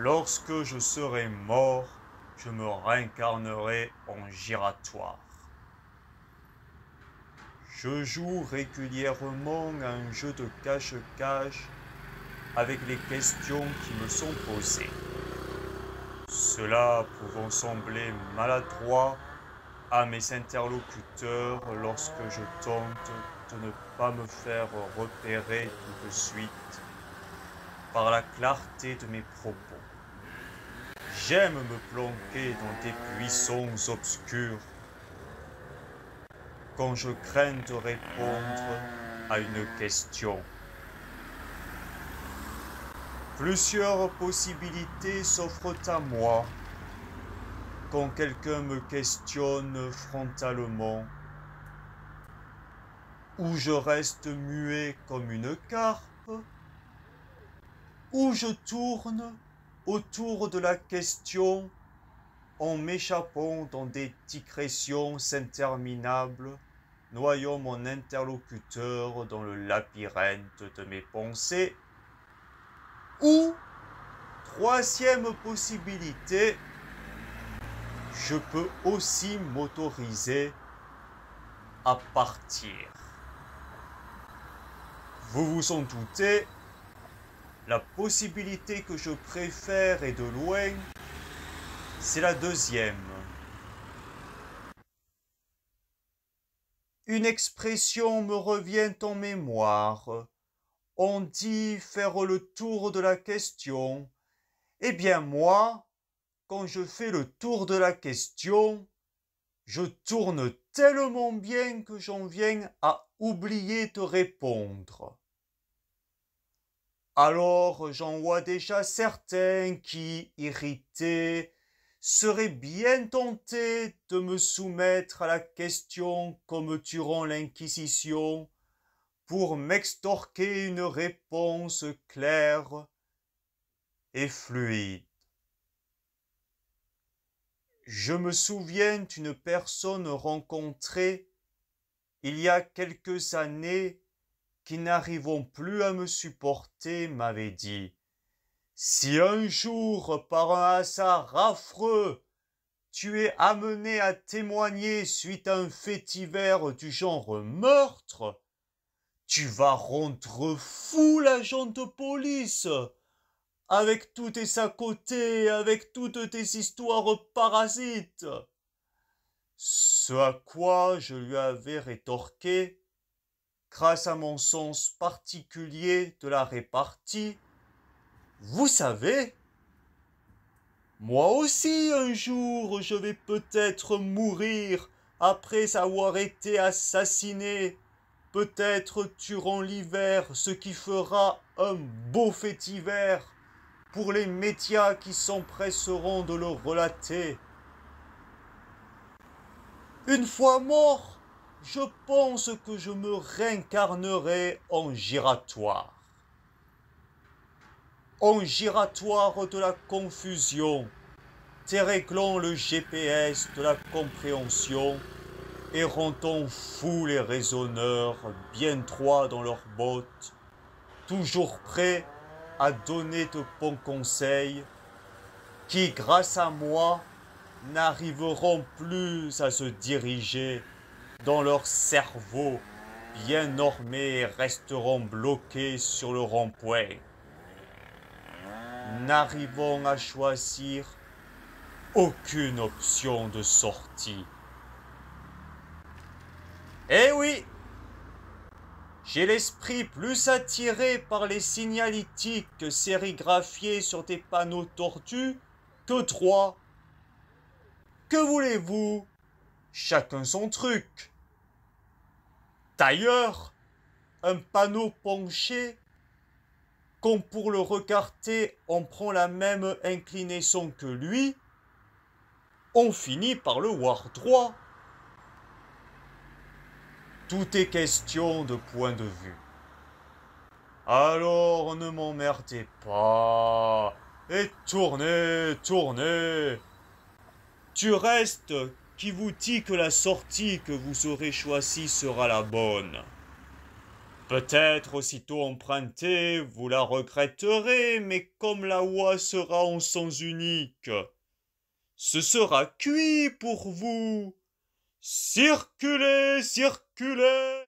Lorsque je serai mort, je me réincarnerai en giratoire. Je joue régulièrement à un jeu de cache-cache avec les questions qui me sont posées. Cela pouvant sembler maladroit à mes interlocuteurs lorsque je tente de ne pas me faire repérer tout de suite par la clarté de mes propos. J'aime me planquer dans des buissons obscurs quand je crains de répondre à une question. Plusieurs possibilités s'offrent à moi quand quelqu'un me questionne frontalement, ou je reste muet comme une carpe, ou je tourne autour de la question en m'échappant dans des digressions interminables, noyant mon interlocuteur dans le labyrinthe de mes pensées. Ou, troisième possibilité, je peux aussi m'autoriser à partir. Vous vous en doutez, la possibilité que je préfère et de loin, c'est la deuxième. Une expression me revient en mémoire. On dit faire le tour de la question. Eh bien moi, quand je fais le tour de la question, je tourne tellement bien que j'en viens à oublier de répondre. Alors j'en vois déjà certains qui, irrités, seraient bien tentés de me soumettre à la question comme durant l'Inquisition, pour m'extorquer une réponse claire et fluide. Je me souviens d'une personne rencontrée il y a quelques années qui, n'arrivant plus à me supporter, m'avait dit « Si un jour, par un hasard affreux, tu es amené à témoigner suite à un fait divers du genre meurtre, tu vas rendre fou l'agent de police, avec tous tes à côté, avec toutes tes histoires parasites. » Ce à quoi je lui avais rétorqué, grâce à mon sens particulier de la répartie, « Vous savez, moi aussi un jour je vais peut-être mourir après avoir été assassiné, peut-être durant l'hiver, ce qui fera un beau fait d'hiver pour les médias qui s'empresseront de le relater. Une fois mort, je pense que je me réincarnerai en giratoire. En giratoire de la confusion, déréglant le GPS de la compréhension et rendant fous les raisonneurs bien droits dans leurs bottes, toujours prêts à donner de bons conseils, qui, grâce à moi, n'arriveront plus à se diriger dans leur cerveau bien normé et resteront bloqués sur le rond-point, n'arrivant à choisir aucune option de sortie. Eh oui, j'ai l'esprit plus attiré par les signalétiques sérigraphiés sur des panneaux tordus que droits. Que voulez-vous? Chacun son truc. D'ailleurs, un panneau penché, quand pour le regarder on prend la même inclinaison que lui, on finit par le voir droit. Tout est question de point de vue. Alors ne m'emmerdez pas, et tournez, tournez. Du reste, qui vous dit que la sortie que vous aurez choisie sera la bonne? Peut-être aussitôt empruntée, vous la regretterez, mais comme la oie sera en sens unique, ce sera cuit pour vous. Circulez, circulez.